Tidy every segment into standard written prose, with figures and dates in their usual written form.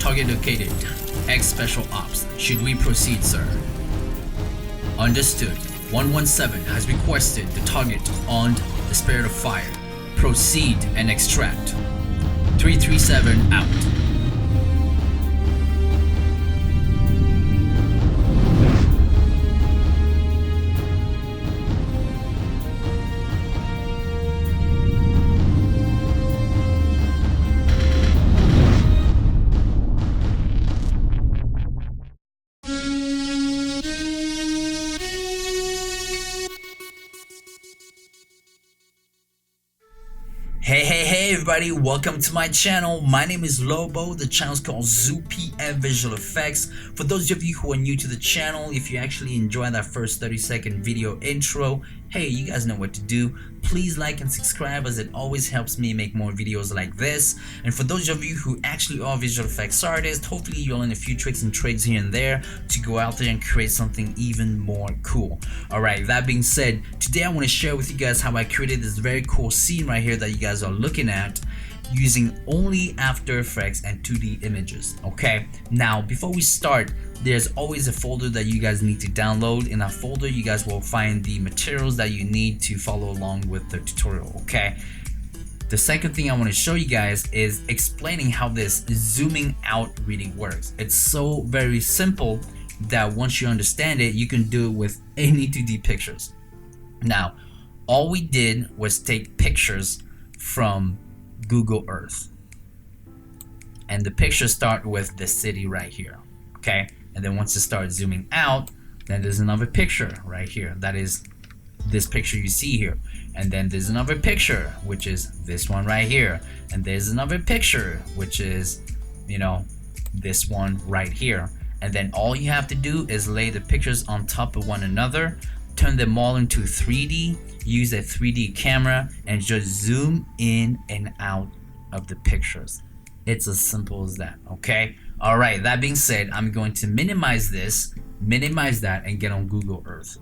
Target located. X special ops. Should we proceed, sir? Understood. 117 has requested the target on the Spirit of Fire. Proceed and extract. 337 out. Hey everybody, welcome to my channel. My name is Lobo. The channel's called ZooPM Visual Effects. For those of you who are new to the channel, if you actually enjoy that first 30-second video intro, hey, you guys know what to do. Please like and subscribe, as it always helps me make more videos like this. And for those of you who actually are visual effects artists, hopefully you'll learn a few tricks and trades here and there to go out there and create something even more cool. Alright, that being said, today I want to share with you guys how I created this very cool scene right here that you guys are looking at using only After Effects and 2D images. Okay, now before we start, there's always a folder that you guys need to download. In that folder you guys will find the materials that you need to follow along with the tutorial. Okay, the second thing I want to show you guys is explaining how this zooming out really works. It's so very simple that once you understand it, you can do it with any 2D pictures. Now all we did was take pictures from Google Earth, and the pictures start with the city right here. Okay, and then once you start zooming out, then there's another picture right here, that is this picture you see here, and then there's another picture which is this one right here, and there's another picture which is, you know, this one right here. And then all you have to do is lay the pictures on top of one another, turn them all into 3D, use a 3D camera, and just zoom in and out of the pictures. It's as simple as that. Okay, all right, that being said, I'm going to minimize this, minimize that, and get on Google Earth.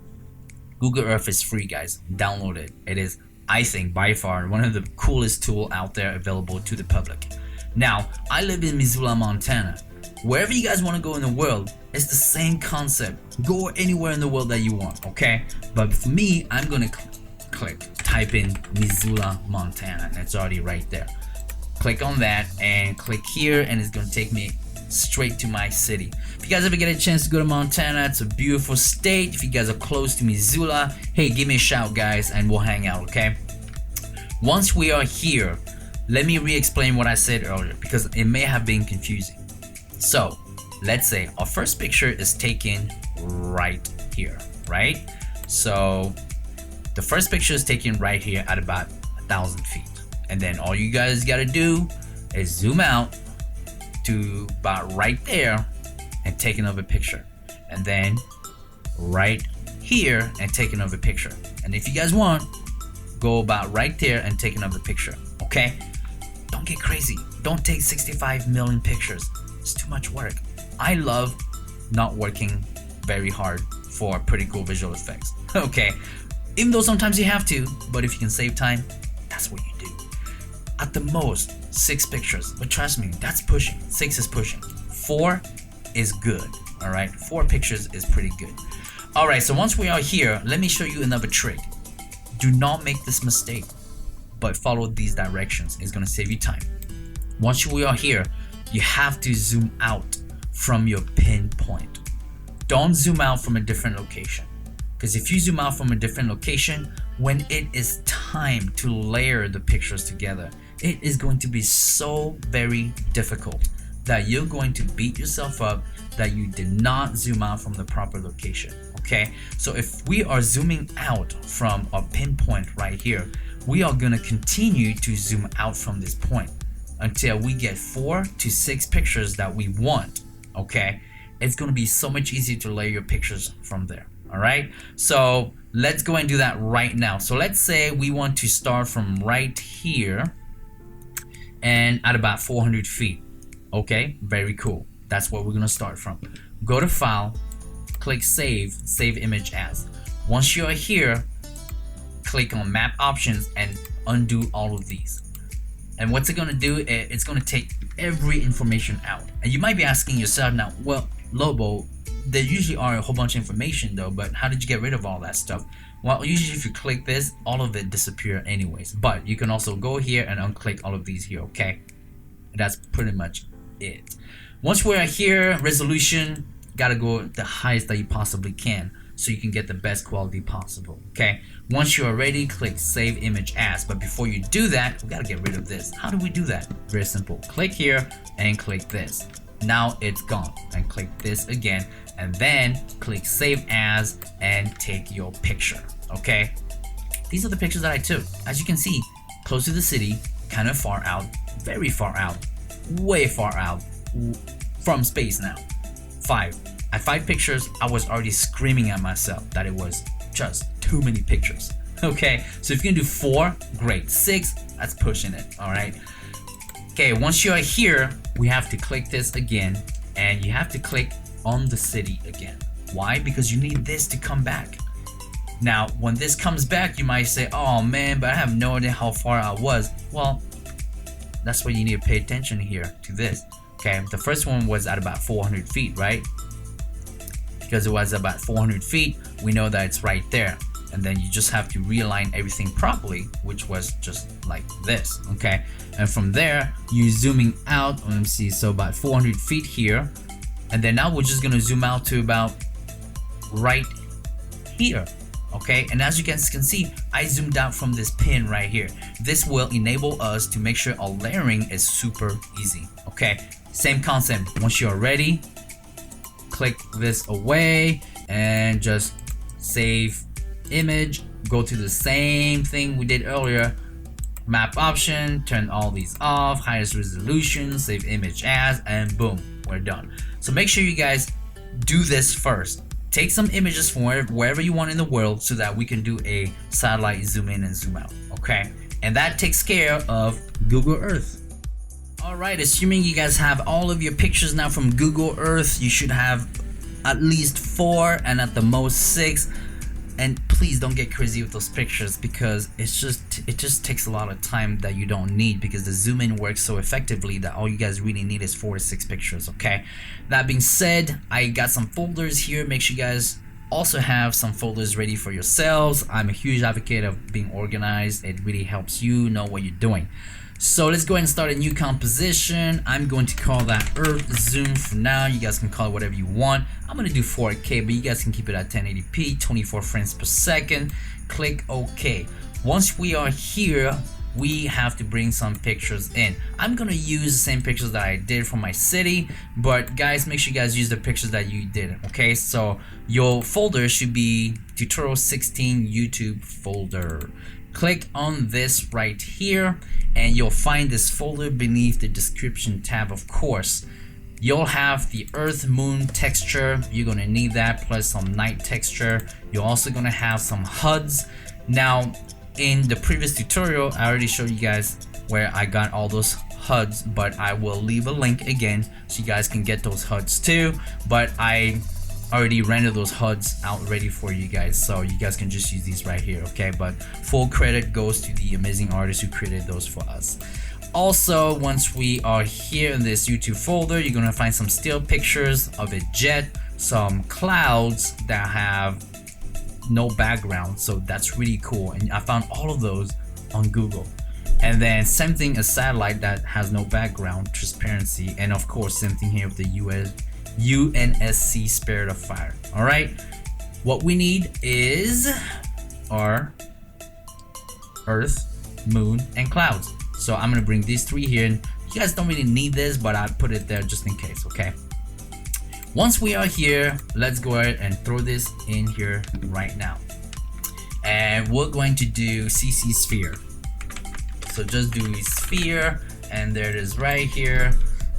Google Earth is free, guys. Download it. It is, I think, by far one of the coolest tools out there available to the public. Now I live in Missoula, Montana. Wherever you guys want to go in the world, it's the same concept. Go anywhere in the world that you want. Okay, but for me, I'm gonna type in Missoula, Montana, and it's already right there. Click on that and click here, and it's gonna take me straight to my city. If you guys ever get a chance to go to Montana, it's a beautiful state. If you guys are close to Missoula, hey, give me a shout, guys, and we'll hang out. Okay, once we are here, let me re-explain what I said earlier, because it may have been confusing. So let's say our first picture is taken right here, right? So the first picture is taken right here at about 1,000 feet. And then all you guys got to do is zoom out to about right there and take another picture. And then right here and take another picture. And if you guys want, go about right there and take another picture. Okay? Don't get crazy. Don't take 65 million pictures. It's too much work. I love not working very hard for pretty cool visual effects. Okay, even though sometimes you have to, but if you can save time, that's what you do. At the most 6 pictures, but trust me, that's pushing. 6 is pushing. 4 is good. All right, 4 pictures is pretty good. All right, so once we are here, let me show you another trick. Do not make this mistake, but follow these directions. It's gonna save you time. Once we are here, you have to zoom out from your pinpoint. Don't zoom out from a different location, because if you zoom out from a different location, when it is time to layer the pictures together, it is going to be so very difficult that you're going to beat yourself up that you did not zoom out from the proper location. Okay, so if we are zooming out from our pinpoint right here, we are going to continue to zoom out from this point until we get 4 to 6 pictures that we want. Okay, it's going to be so much easier to layer your pictures from there. All right, so let's go and do that right now. So let's say we want to start from right here and at about 400 feet. Okay, very cool. That's where we're going to start from. Go to File, click Save Image As. Once you are here, click on Map Options and undo all of these. And what's it gonna do? It's gonna take every information out. And you might be asking yourself now, well, Lobo, there usually are a whole bunch of information though, but how did you get rid of all that stuff? Well, usually if you click this, all of it disappear anyways. But you can also go here and unclick all of these here, okay? And that's pretty much it. Once we're here, resolution, gotta go the highest that you possibly can so you can get the best quality possible, okay? Once you're ready, click save image as. But before you do that, we gotta get rid of this. How do we do that? Very simple. Click here and click this. Now it's gone. And click this again, and then click save as and take your picture, okay? These are the pictures that I took. As you can see, close to the city, kind of far out, very far out, way far out from space now. At 5 pictures, I was already screaming at myself that it was just too many pictures. Okay, so if you can do 4, great. 6, that's pushing it, all right? Okay, once you are here, we have to click this again, and you have to click on the city again. Why? Because you need this to come back. Now, when this comes back, you might say, oh man, but I have no idea how far I was. Well, that's why you need to pay attention here to this. Okay, the first one was at about 400 feet, right? Because it was about 400 feet, we know that it's right there. And then you just have to realign everything properly, which was just like this, okay? And from there, you zooming out, let me see, so about 400 feet here. And then now we're just gonna zoom out to about right here, okay? And as you guys can see, I zoomed out from this pin right here. This will enable us to make sure our layering is super easy, okay? Same concept. Once you're ready, click this away and just save image. Go to the same thing we did earlier. Map option, turn all these off, highest resolution, save image as, and boom, we're done. So make sure you guys do this first. Take some images from wherever you want in the world so that we can do a satellite zoom in and zoom out, okay? And that takes care of Google Earth. Alright, assuming you guys have all of your pictures now from Google Earth, you should have at least 4 and at the most 6. And please don't get crazy with those pictures because it just takes a lot of time that you don't need, because the zoom in works so effectively that all you guys really need is 4 to 6 pictures, okay? That being said, I got some folders here. Make sure you guys also have some folders ready for yourselves. I'm a huge advocate of being organized. It really helps you know what you're doing. So let's go ahead and start a new composition. I'm going to call that Earth Zoom for now. You guys can call it whatever you want. I'm going to do 4K, but you guys can keep it at 1080p, 24 frames per second. Click OK. Once we are here, we have to bring some pictures in. I'm going to use the same pictures that I did for my city, but guys, make sure you guys use the pictures that you did, okay? So your folder should be tutorial 16 YouTube folder. Click on this right here and you'll find this folder beneath the description tab. Of course, you'll have the earth moon texture. You're gonna need that, plus some night texture. You're also gonna have some HUDs. Now, in the previous tutorial, I already showed you guys where I got all those HUDs, but I will leave a link again so you guys can get those HUDs too. But I already rendered those HUDs out ready for you guys, so you guys can just use these right here, okay? But full credit goes to the amazing artist who created those for us. Also, once we are here in this YouTube folder, you're gonna find some still pictures of a jet, some clouds that have no background, so that's really cool, and I found all of those on Google. And then same thing, a satellite that has no background, transparency, and of course same thing here with the UNSC Spirit of Fire. All right, what we need is our Earth, Moon, and clouds. So I'm gonna bring these 3 here. You guys don't really need this, but I put it there just in case, okay? Once we are here, let's go ahead and throw this in here right now. And we're going to do CC Sphere. So just do sphere, and there it is right here.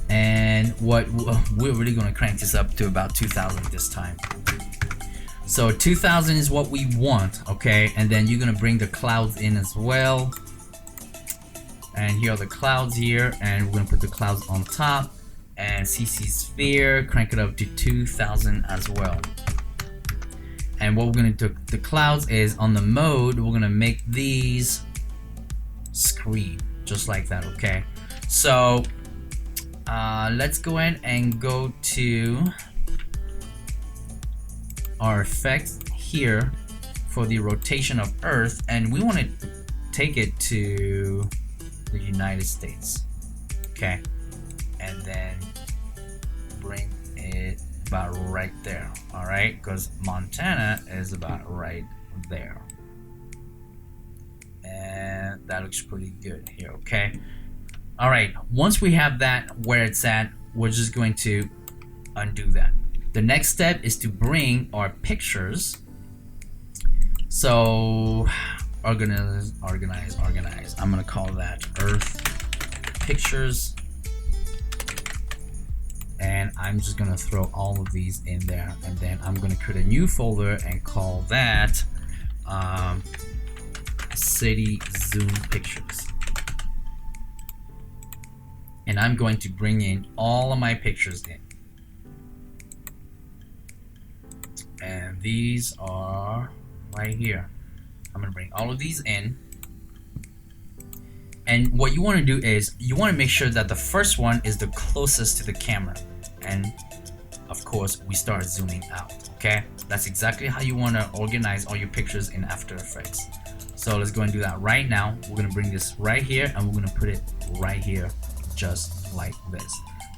And what we're really going to crank this up to about 2000 this time. So 2000 is what we want, okay? And then you're going to bring the clouds in as well. And here are the clouds here, and we're going to put the clouds on top. And CC Sphere, crank it up to 2000 as well. And what we're going to do the clouds is on the mode, we're going to make these screen. just like that. Okay, so let's go ahead and go to our effects here for the rotation of Earth, and we want to take it to the United States. Okay, and then bring it about right there. All right, because Montana is about right there, and that looks pretty good here. Okay, all right, once we have that where it's at, we're just going to undo that. The next step is to bring our pictures. So organize. I'm gonna call that Earth Pictures, and I'm just gonna throw all of these in there, and then I'm gonna create a new folder and call that City Zoom Pictures. And I'm going to bring in all of my pictures in. And these are right here. I'm gonna bring all of these in. And what you want to do is you want to make sure that the first one is the closest to the camera. And of course, we start zooming out. Okay, that's exactly how you want to organize all your pictures in After Effects. So let's go and do that right now. We're gonna bring this right here, and we're gonna put it right here, just like this.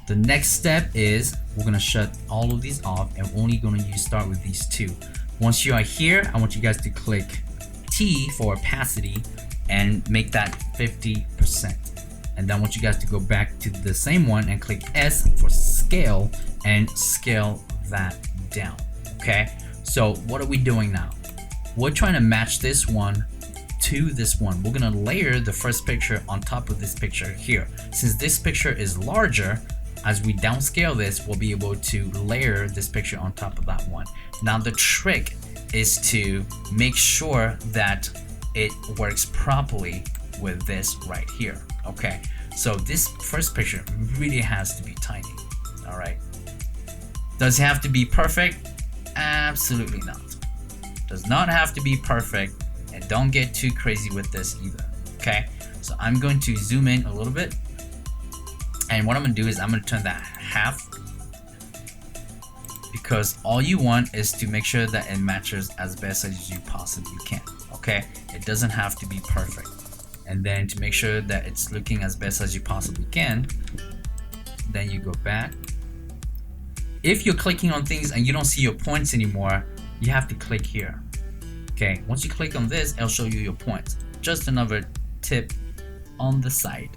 The next step is we're gonna shut all of these off, and we're only gonna start with these two. Once you are here, I want you guys to click T for opacity and make that 50%. And then I want you guys to go back to the same one and click S for scale and scale that down. Okay, so what are we doing now? We're trying to match this one to this one. We're gonna layer the first picture on top of this picture here. Since this picture is larger, as we downscale this, we'll be able to layer this picture on top of that one. Now the trick is to make sure that it works properly with this right here. Okay, so this first picture really has to be tiny. All right, does it have to be perfect? Absolutely not. Does not have to be perfect, and don't get too crazy with this either. Okay, so I'm going to zoom in a little bit, and what I'm gonna do is I'm gonna turn that half, because all you want is to make sure that it matches as best as you possibly can. Okay, it doesn't have to be perfect. And then to make sure that it's looking as best as you possibly can, then you go back. If you're clicking on things and you don't see your points anymore, you have to click here. Okay, once you click on this, it'll show you your points. Just another tip on the side.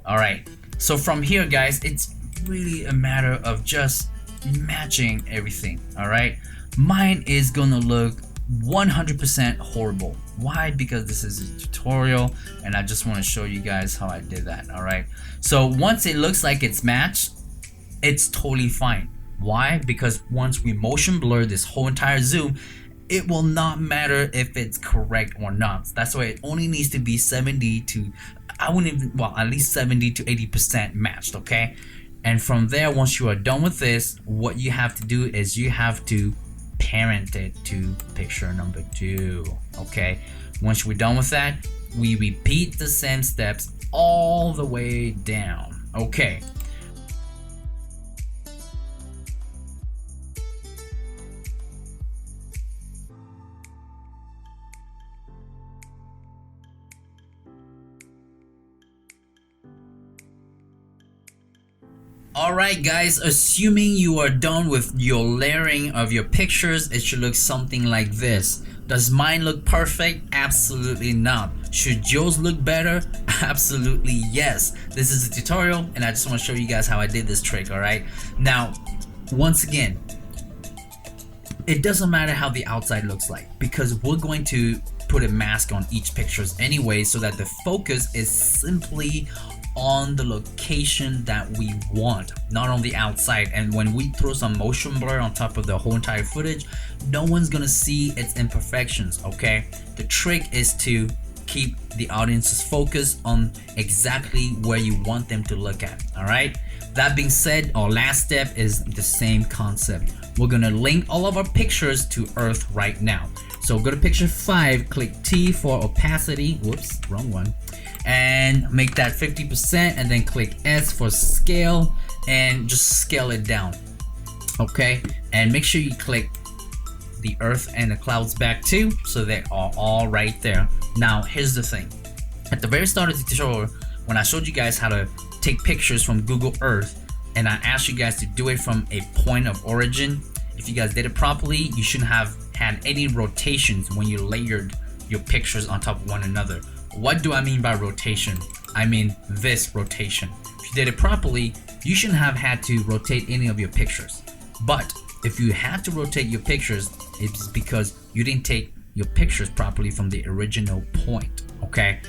All right, so from here, guys, it's really a matter of just matching everything. All right, mine is gonna look 100% horrible. Why? Because this is a tutorial and I just want to show you guys how I did that. All right, so once it looks like it's matched, it's totally fine. Why? Because once we motion blur this whole entire zoom, it will not matter if it's correct or not. That's why it only needs to be 70 to, I wouldn't even, well, at least 70 to 80% matched. Okay, and from there, once you are done with this, what you have to do is you have to parent it to picture number 2. Okay, once we're done with that, we repeat the same steps all the way down. Okay, Alright guys, assuming you are done with your layering of your pictures, it should look something like this. Does mine look perfect? Absolutely not. Should yours look better? Absolutely yes. This is a tutorial and I just want to show you guys how I did this trick. Alright, now once again, it doesn't matter how the outside looks like, because we're going to put a mask on each pictures anyway, so that the focus is simply on the location that we want, not on the outside. And when we throw some motion blur on top of the whole entire footage, no one's gonna see its imperfections. Okay, the trick is to keep the audience's focus on exactly where you want them to look at. All right, That being said, our last step is the same concept. We're gonna link all of our pictures to Earth right now. So go to picture 5, click T for opacity, whoops, wrong one, and make that 50%, and then click S for scale and just scale it down. Okay, and make sure you click the Earth and the clouds back too, so they are all right there. Now here's the thing. At the very start of the tutorial, when I showed you guys how to take pictures from Google Earth, and I asked you guys to do it from a point of origin, if you guys did it properly, you shouldn't have had any rotations when you layered your pictures on top of one another. What do I mean by rotation? I mean this rotation. If you did it properly, you shouldn't have had to rotate any of your pictures. But if you had to rotate your pictures, it's because you didn't take your pictures properly from the original point. Okay,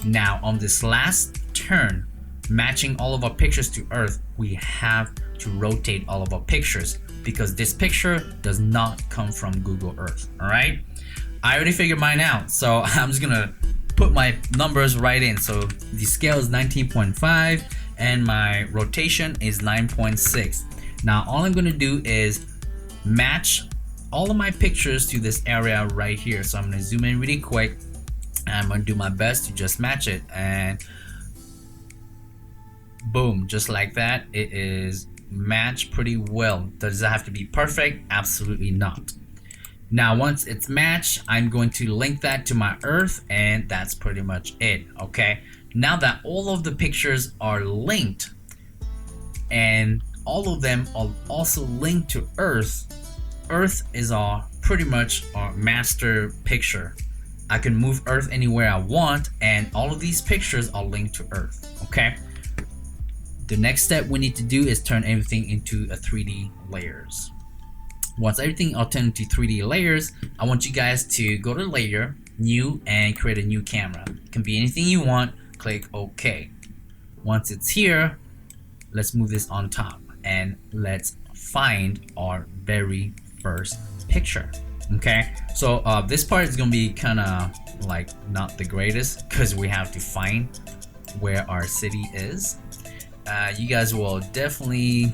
now on this last turn, matching all of our pictures to Earth, we have to rotate all of our pictures because this picture does not come from Google Earth. All right, I already figured mine out, so I'm just gonna put my numbers right in. So the scale is 19.5 and my rotation is 9.6. Now all I'm gonna do is match all of my pictures to this area right here. So I'm gonna zoom in really quick and I'm gonna do my best to just match it, and boom, just like that, it is matched pretty well. Does it have to be perfect? Absolutely not. Now once it's matched, I'm going to link that to my Earth, and that's pretty much it. Okay, now that all of the pictures are linked and all of them are also linked to Earth, Earth is pretty much our master picture. I can move Earth anywhere I want, and all of these pictures are linked to Earth. Okay, the next step we need to do is turn everything into a 3D layers. Once everything are turned into 3D layers, I want you guys to go to layer, new, and create a new camera. It can be anything you want. Click OK. Once it's here, let's move this on top and let's find our very first picture. Okay, so this part is gonna be kind of like not the greatest because we have to find where our city is. You guys will definitely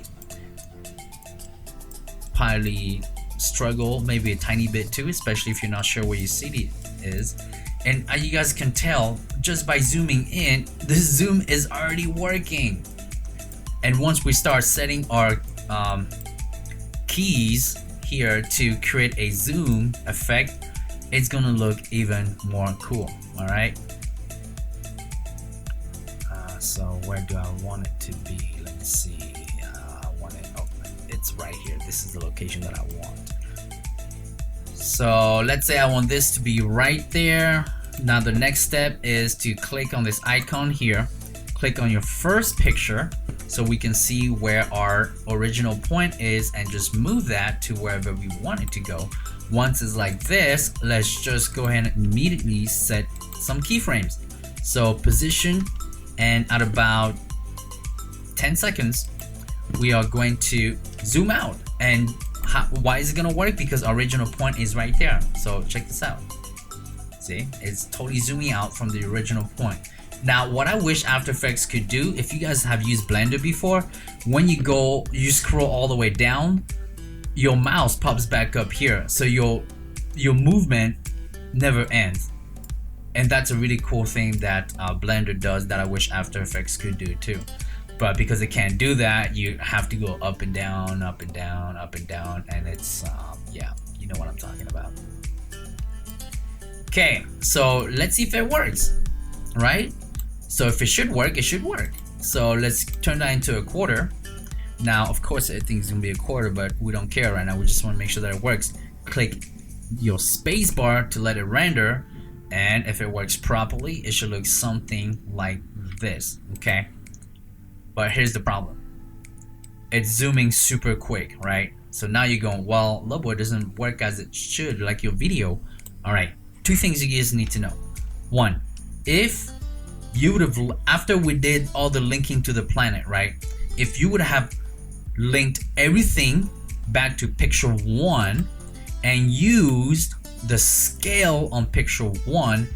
probably struggle maybe a tiny bit too, especially if you're not sure where your city is. And you guys can tell just by zooming in, the zoom is already working. And once we start setting our keys here to create a zoom effect, it's gonna look even more cool. All right, so where do I want it to be? Let me see. I want it, oh, it's right here. This is the location that I want. So let's say I want this to be right there. Now the next step is to click on this icon here, click on your first picture so we can see where our original point is, and just move that to wherever we want it to go. Once it's like this, let's just go ahead and immediately set some keyframes. So position, and at about 10 seconds we are going to zoom out. And why is it gonna work? Because our original point is right there. So check this out. See, it's totally zooming out from the original point. Now what I wish After Effects could do, if you guys have used Blender before, when you scroll all the way down, your mouse pops back up here, so your movement never ends. And that's a really cool thing that Blender does that I wish After Effects could do too. But because it can't do that, you have to go up and down, up and down, up and down, and it's yeah, you know what I'm talking about. Okay, so let's see if it works, right? So if it should work, it should work. So let's turn that into a quarter. Now, of course, everything's gonna be a quarter, but we don't care right now. We just want to make sure that it works. Click your space bar to let it render, and if it works properly, it should look something like this. Okay, but here's the problem. It's zooming super quick, right? So now you're going, well, Lobo, it doesn't work as it should, like your video. All right, two things you guys need to know. One, if you would have, after we did all the linking to the planet, right? If you would have linked everything back to picture 1 and used the scale on picture 1,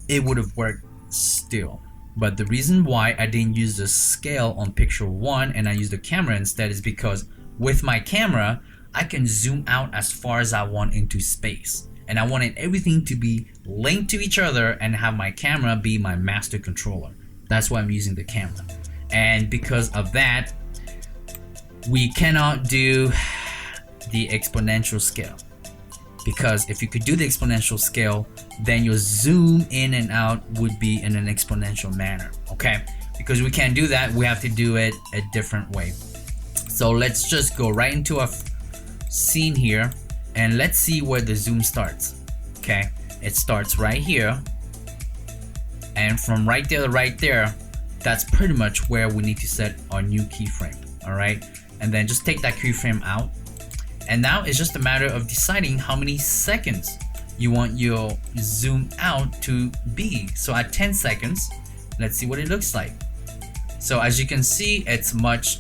it would have worked still. But the reason why I didn't use the scale on picture 1 and I used the camera instead is because with my camera, I can zoom out as far as I want into space. And I wanted everything to be linked to each other and have my camera be my master controller. That's why I'm using the camera. And because of that, we cannot do the exponential scale. Because if you could do the exponential scale, then your zoom in and out would be in an exponential manner, okay? Because we can't do that, we have to do it a different way. So let's just go right into our scene here and let's see where the zoom starts, okay? It starts right here, and from right there to right there, that's pretty much where we need to set our new keyframe, all right? And then just take that keyframe out. And now it's just a matter of deciding how many seconds you want your zoom out to be. So at 10 seconds, let's see what it looks like. So as you can see, it's much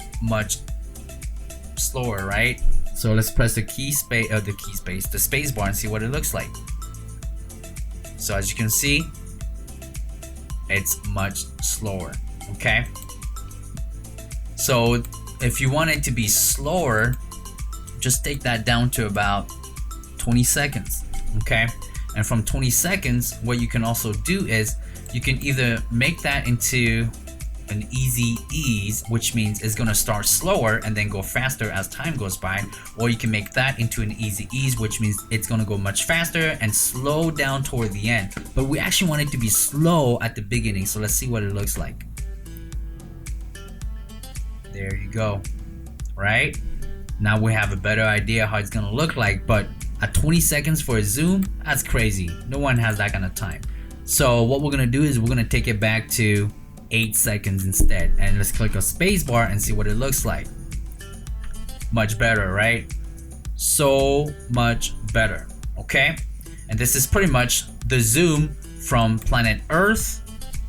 slower, right? So let's press the the space bar and see what it looks like. So as you can see, it's much slower, okay? So if you want it to be slower, just take that down to about 20 seconds, okay? And from 20 seconds, what you can also do is you can either make that into an easy ease, which means it's gonna start slower and then go faster as time goes by, or you can make that into an easy ease, which means it's gonna go much faster and slow down toward the end. But we actually want it to be slow at the beginning, so let's see what it looks like. There you go, right? Now we have a better idea how it's gonna look like, but at 20 seconds for a zoom, that's crazy. No one has that kind of time. So what we're gonna do is we're gonna take it back to 8 seconds instead, and let's click a space bar and see what it looks like. Much better, right? So much better, okay? And this is pretty much the zoom from planet Earth,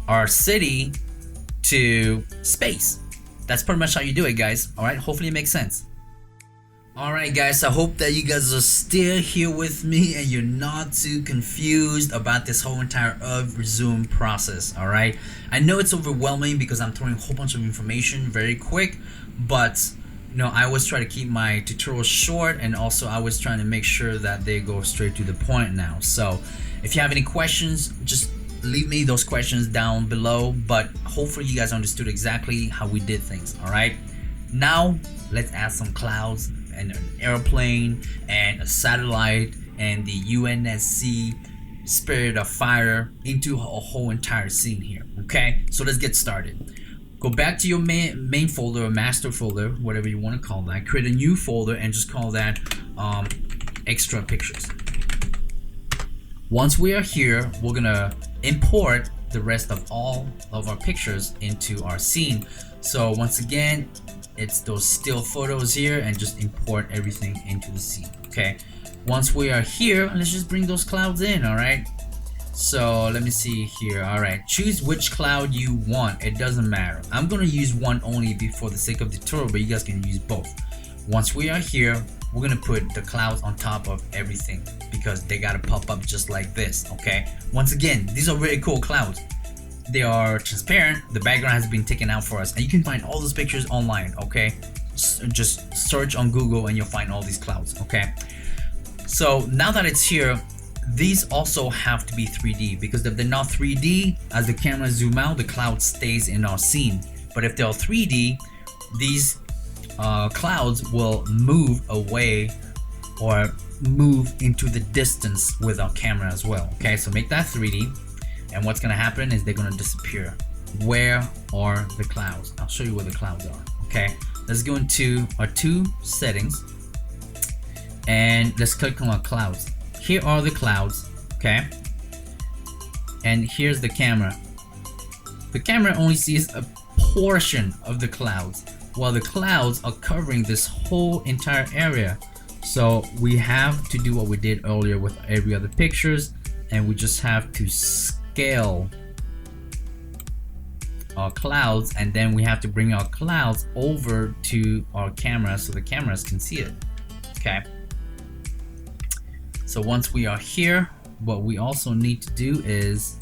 our city, to space. That's pretty much how you do it, guys. All right, hopefully it makes sense. Alright guys, I hope that you guys are still here with me and you're not too confused about this whole entire zoom process, alright? I know it's overwhelming because I'm throwing a whole bunch of information very quick, but you know, I always try to keep my tutorials short, and also I was trying to make sure that they go straight to the point now. So if you have any questions, just leave me those questions down below, but hopefully you guys understood exactly how we did things, alright? Now let's add some clouds and an airplane and a satellite and the UNSC Spirit of Fire into a whole entire scene here, okay? So let's get started. Go back to your main folder or master folder, whatever you want to call that. Create a new folder and just call that extra pictures. Once we are here, we're gonna import the rest of all of our pictures into our scene. So once again, it's those still photos here, and just import everything into the scene, okay? Once we are here, let's just bring those clouds in, all right? So let me see here. All right, choose which cloud you want. It doesn't matter. I'm gonna use one only for the sake of the tutorial, but you guys can use both. Once we are here, we're gonna put the clouds on top of everything because they gotta pop up just like this, okay? Once again, these are really cool clouds. They are transparent. The background has been taken out for us, and you can find all those pictures online, okay? Just search on Google and you'll find all these clouds, okay? So now that it's here, these also have to be 3D, because if they're not 3D, as the camera zoom out, the cloud stays in our scene. But if they're 3D, these clouds will move away or move into the distance with our camera as well, okay? So make that 3D. And what's gonna happen is they're gonna disappear. Where are the clouds? I'll show you where the clouds are, okay? Let's go into our two settings and let's click on our clouds. Here are the clouds, okay? And here's the camera. The camera only sees a portion of the clouds, while the clouds are covering this whole entire area. So we have to do what we did earlier with every other pictures, and we just have to scale our clouds, and then we have to bring our clouds over to our camera so the cameras can see it, okay? So once we are here, what we also need to do is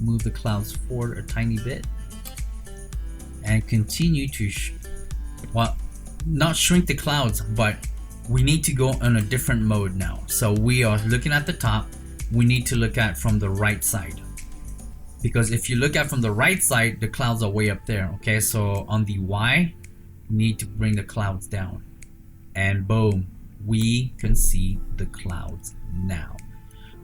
move the clouds forward a tiny bit, and continue to well, not shrink the clouds, but we need to go on a different mode now. So we are looking at the top, we need to look at from the right side, because if you look at from the right side, the clouds are way up there. Okay, so on the Y, we need to bring the clouds down, and boom, we can see the clouds now.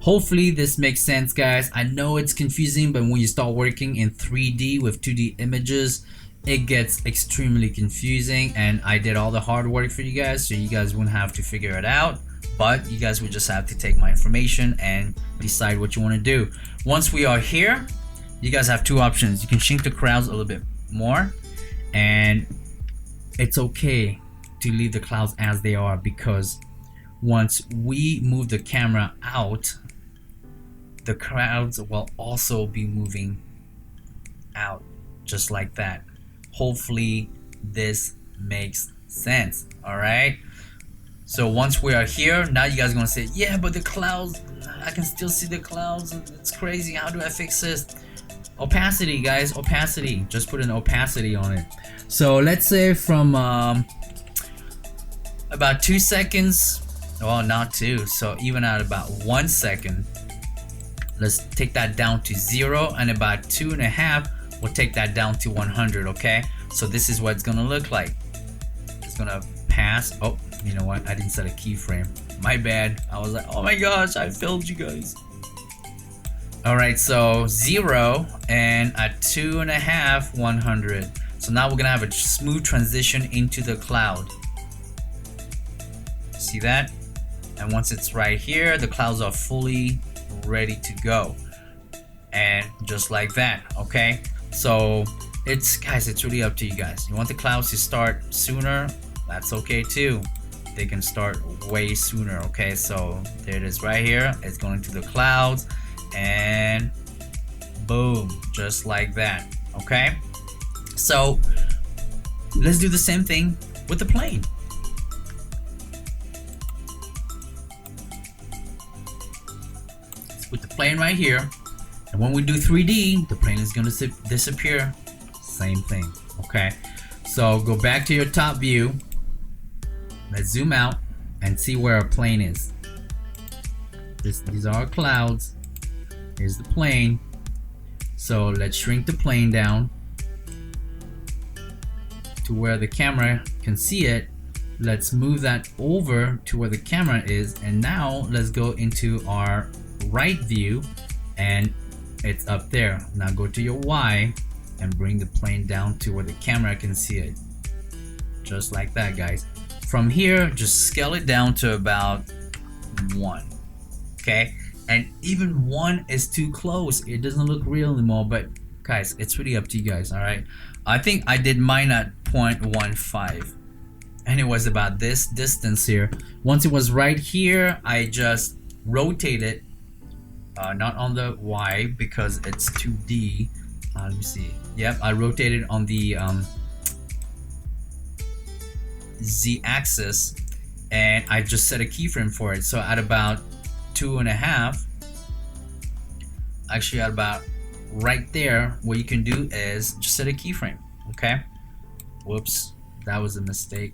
Hopefully this makes sense, guys. I know it's confusing, but when you start working in 3D with 2D images, it gets extremely confusing, and I did all the hard work for you guys so you guys wouldn't have to figure it out, but you guys would just have to take my information and decide what you want to do. Once we are here, you guys have two options. You can shrink the clouds a little bit more, and it's okay to leave the clouds as they are, because once we move the camera out, the clouds will also be moving out just like that. Hopefully this makes sense. All right, so once we are here, now you guys are gonna say, yeah, but the clouds, I can still see the clouds, it's crazy, how do I fix this? Opacity, guys, opacity. Just put an opacity on it. So let's say from about 2 seconds, well, not 2, so even at about 1 second, let's take that down to 0, and about 2.5, we'll take that down to 100. Okay, so this is what it's gonna look like. It's gonna pass. Oh, you know what, I didn't set a keyframe, my bad. I was like, oh my gosh, I failed you guys. All right, so 0, and at 2.5, 100. So now we're gonna have a smooth transition into the cloud. See that? And once it's right here, the clouds are fully ready to go, and just like that. Okay, so guys, it's really up to you guys. You want the clouds to start sooner, that's okay too. They can start way sooner. Okay, so there it is right here. It's going to the clouds, and boom, just like that. Okay, so let's do the same thing with the plane. Let's put the plane right here, and when we do 3D, the plane is going to disappear. Same thing. Okay, so go back to your top view. Let's zoom out and see where our plane is. These are our clouds. Here's the plane. So let's shrink the plane down to where the camera can see it. Let's move that over to where the camera is, and now let's go into our right view, and it's up there. Now go to your Y and bring the plane down to where the camera can see it. Just like that, guys. From here, just scale it down to about 1. Okay, and even 1 is too close. It doesn't look real anymore, but guys, it's really up to you guys. All right, I think I did mine at 0.15, and it was about this distance here. Once it was right here, I just rotate it, not on the Y because it's 2D. Let me see. Yep, I rotated on the Z axis, and I just set a keyframe for it. So at about 2.5, actually at about right there, what you can do is just set a keyframe. Okay, whoops, that was a mistake.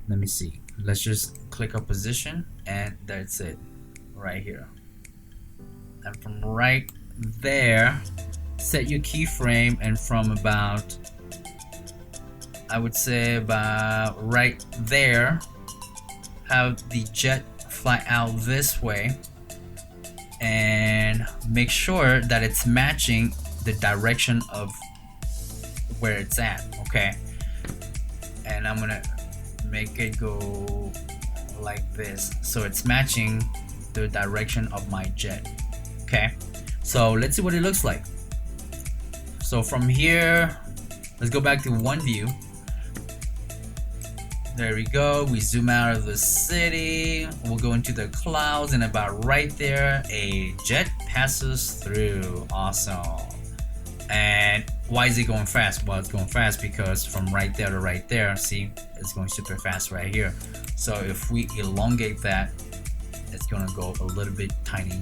Let me see, let's just click a position, and that's it right here. And from right there, set your keyframe, and from about, I would say about right there, have the jet fly out this way, and make sure that it's matching the direction of where it's at. Okay, and I'm gonna make it go like this, so it's matching the direction of my jet. Okay, so let's see what it looks like. So from here, let's go back to one view. There we go. We zoom out of the city. We'll go into the clouds, and about right there, a jet passes through. Awesome. And why is it going fast? Well, it's going fast because from right there to right there, see, it's going super fast right here. So if we elongate that, it's gonna go a little bit tiny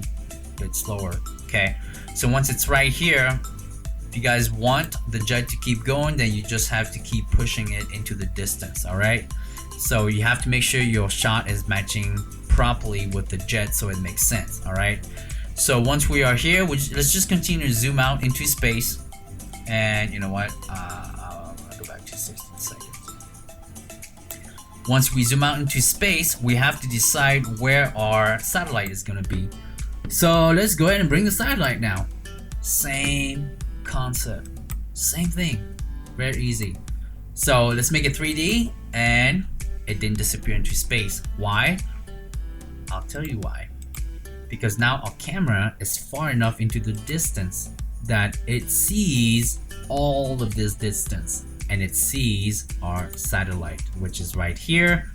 bit slower. okay? So once it's right here, if you guys want the jet to keep going, then you just have to keep pushing it into the distance, all right? So you have to make sure your shot is matching properly with the jet so it makes sense, all right? So once we are here, let's just continue to zoom out into space. And you know what? I'll go back to 16 seconds. Once we zoom out into space, we have to decide where our satellite is going to be. So let's go ahead and bring the satellite now. Same concept, same thing, very easy. So let's make it 3D, and it didn't disappear into space. Why? I'll tell you why. Because now our camera is far enough into the distance that it sees all of this distance, and it sees our satellite, which is right here.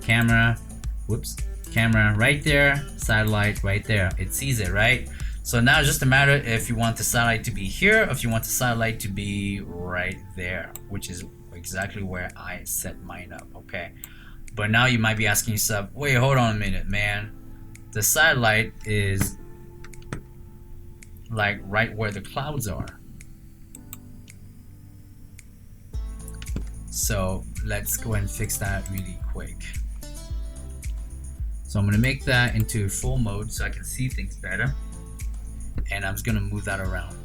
Camera, whoops, camera right there, satellite right there. It sees it, right? So now it's just a matter if you want the satellite to be here, or if you want the satellite to be right there, which is exactly where I set mine up, okay? But now you might be asking yourself, wait, hold on a minute, man. The satellite is like right where the clouds are. So let's go ahead and fix that really quick. So I'm gonna make that into full mode so I can see things better. And I'm just gonna move that around.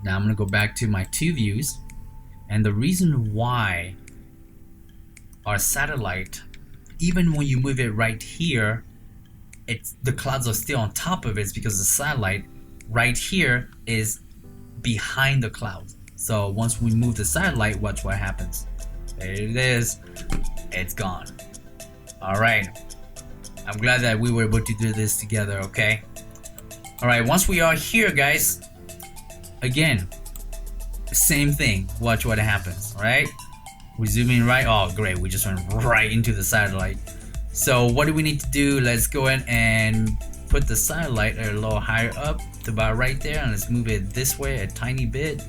Now I'm gonna go back to my two views. And the reason why our satellite, even when you move it right here, the clouds are still on top of it, is because the satellite right here is behind the clouds. So once we move the satellite, watch what happens. There it is. It's gone. All right. I'm glad that we were able to do this together, okay? All right, once we are here, guys, again, same thing. Watch what happens, all right? We zoom in right. Oh, great. We just went right into the satellite. So what do we need to do? Let's go ahead and put the satellite a little higher up to about right there, and let's move it this way a tiny bit,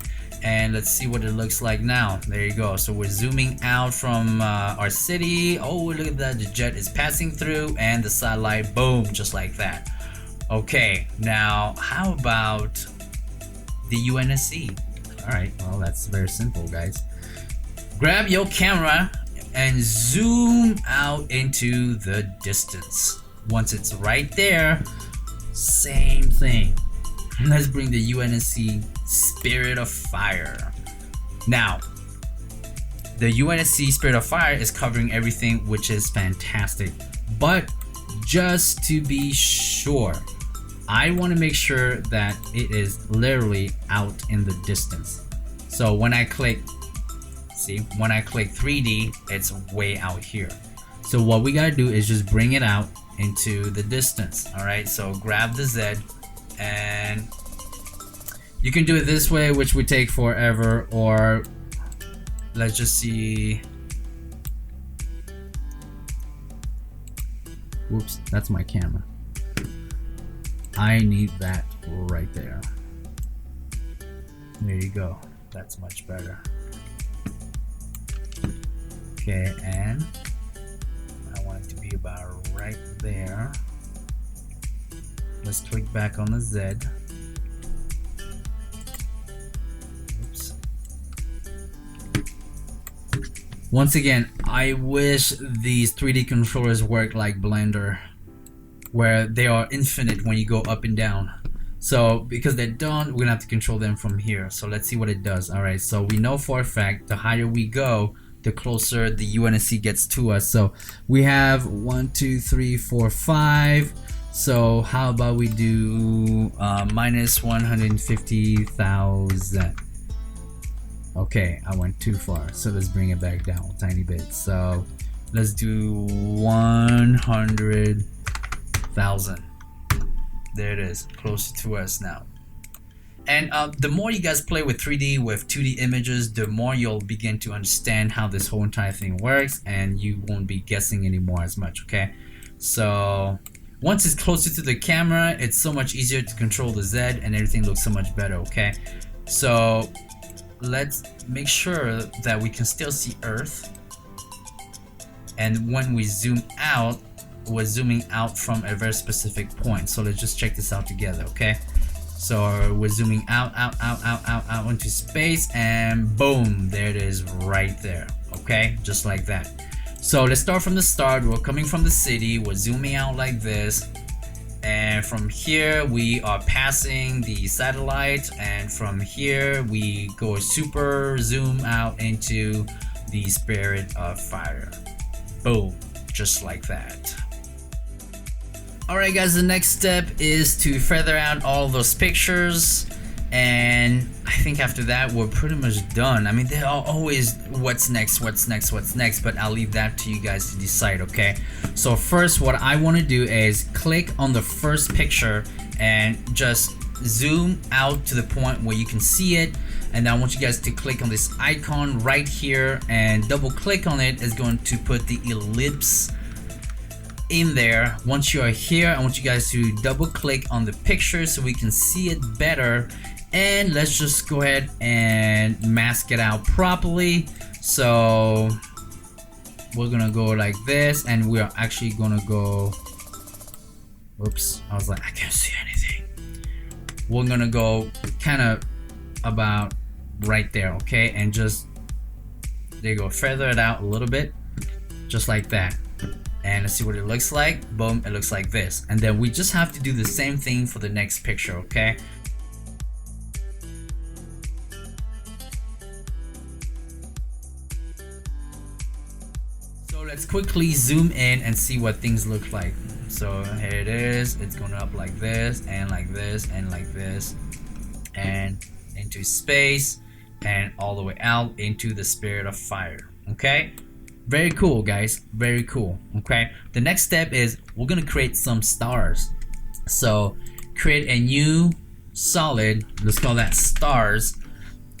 and let's see what it looks like now. There you go. So we're zooming out from our city. Oh, look at that. The jet is passing through, and the satellite, boom, just like that. Okay, now how about the UNSC? All right, well, that's very simple, guys. Grab your camera and zoom out into the distance. Once it's right there, same thing. Let's bring the UNSC Spirit of Fire. Now, the UNSC Spirit of Fire is covering everything, which is fantastic. But just to be sure, I want to make sure that it is literally out in the distance. So when I click, see, when I click 3D, it's way out here. So what we gotta do is just bring it out into the distance. All right, so grab the Z, and you can do it this way, which would take forever, or let's just see. Whoops, that's my camera. I need that right there. There you go. That's much better. Okay, and I want it to be about right there. Let's click back on the Z. Oops. Once again, I wish these 3D controllers work like Blender, where they are infinite when you go up and down. So because they're done, we're gonna have to control them from here. So let's see what it does. All right, so we know for a fact the higher we go, the closer the UNSC gets to us. So we have 1, 2, 3, 4, 5. So how about we do minus 150,000. Okay, I went too far, so let's bring it back down a tiny bit. So let's do 100,000. There it is, closer to us now. And the more you guys play with 3D, with 2D images, the more you'll begin to understand how this whole entire thing works, and you won't be guessing anymore as much, okay? So once it's closer to the camera, it's so much easier to control the Z, and everything looks so much better, okay? So let's make sure that we can still see Earth. and when we zoom out, we're zooming out from a very specific point. So let's just check this out together, okay? So we're zooming out into space, and boom, there it is right there, okay? Just like that. So let's start from the start. We're coming from the city, we're zooming out like this, and from here we are passing the satellite, and from here we go super zoom out into the Spirit of Fire. Boom, just like that. Alright guys, the next step is to feather out all those pictures, and I think after that we're pretty much done. I mean, they're always what's next, but I'll leave that to you guys to decide, okay? So first, what I want to do is click on the first picture and just zoom out to the point where you can see it, and I want you guys to click on this icon right here and double click on it. It's going to put the ellipse in there. Once you are here, I want you guys to double click on the picture so we can see it better, and let's just go ahead and mask it out properly. So we're gonna go like this, and we are actually gonna go, oops, I was like, I can't see anything. We're gonna go kind of about right there, okay? And just, there you go, feather it out a little bit, just like that. And let's see what it looks like. Boom, it looks like this. And then we just have to do the same thing for the next picture, okay? So let's quickly zoom in and see what things look like. So here it is. It's going up like this, and like this, and like this, and into space, and all the way out into the Spirit of Fire, okay? Very cool, guys, very cool. Okay, the next step is we're gonna create some stars. So create a new solid, let's call that stars,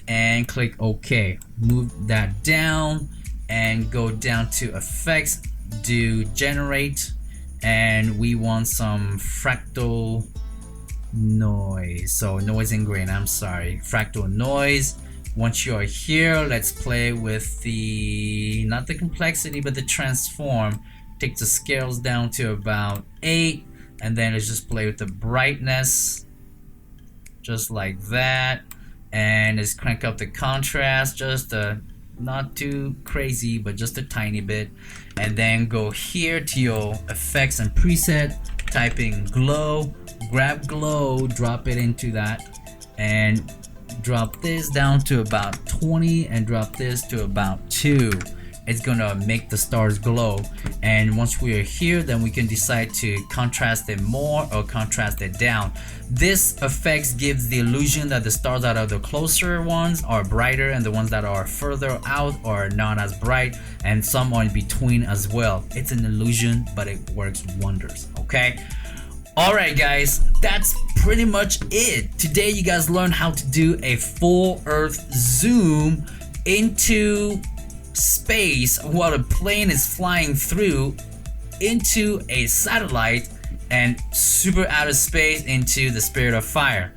and click OK. Move that down and go down to effects, do generate, and we want some fractal noise. So noise and grain, I'm sorry, fractal noise. Once you're here, let's play with the, not the complexity, but the transform. Take the scales down to about 8, and then let's just play with the brightness, just like that. And let's crank up the contrast, just not too crazy, but just a tiny bit. And then go here to your effects and preset, type in glow, grab glow, drop it into that, and drop this down to about 20 and drop this to about 2. It's gonna make the stars glow, and once we are here, then we can decide to contrast it more or contrast it down. This effects gives the illusion that the stars that are the closer ones are brighter, and the ones that are further out are not as bright, and some are in between as well. It's an illusion, but it works wonders, okay? Alright guys, that's pretty much it. Today you guys learned how to do a full Earth zoom into space while a plane is flying through into a satellite, and super out of space into the Spirit of Fire.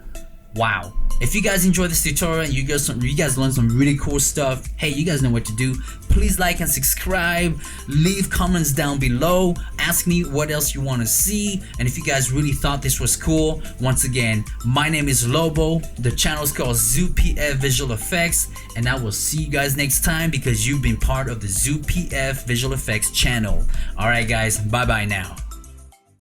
Wow. If you guys enjoyed this tutorial and you guys learned some really cool stuff, hey, you guys know what to do. Please like and subscribe, leave comments down below, ask me what else you want to see, and if you guys really thought this was cool, once again, my name is Lobo, the channel is called ZooPF Visual Effects, and I will see you guys next time because you've been part of the ZooPF Visual Effects channel. Alright guys, bye bye now.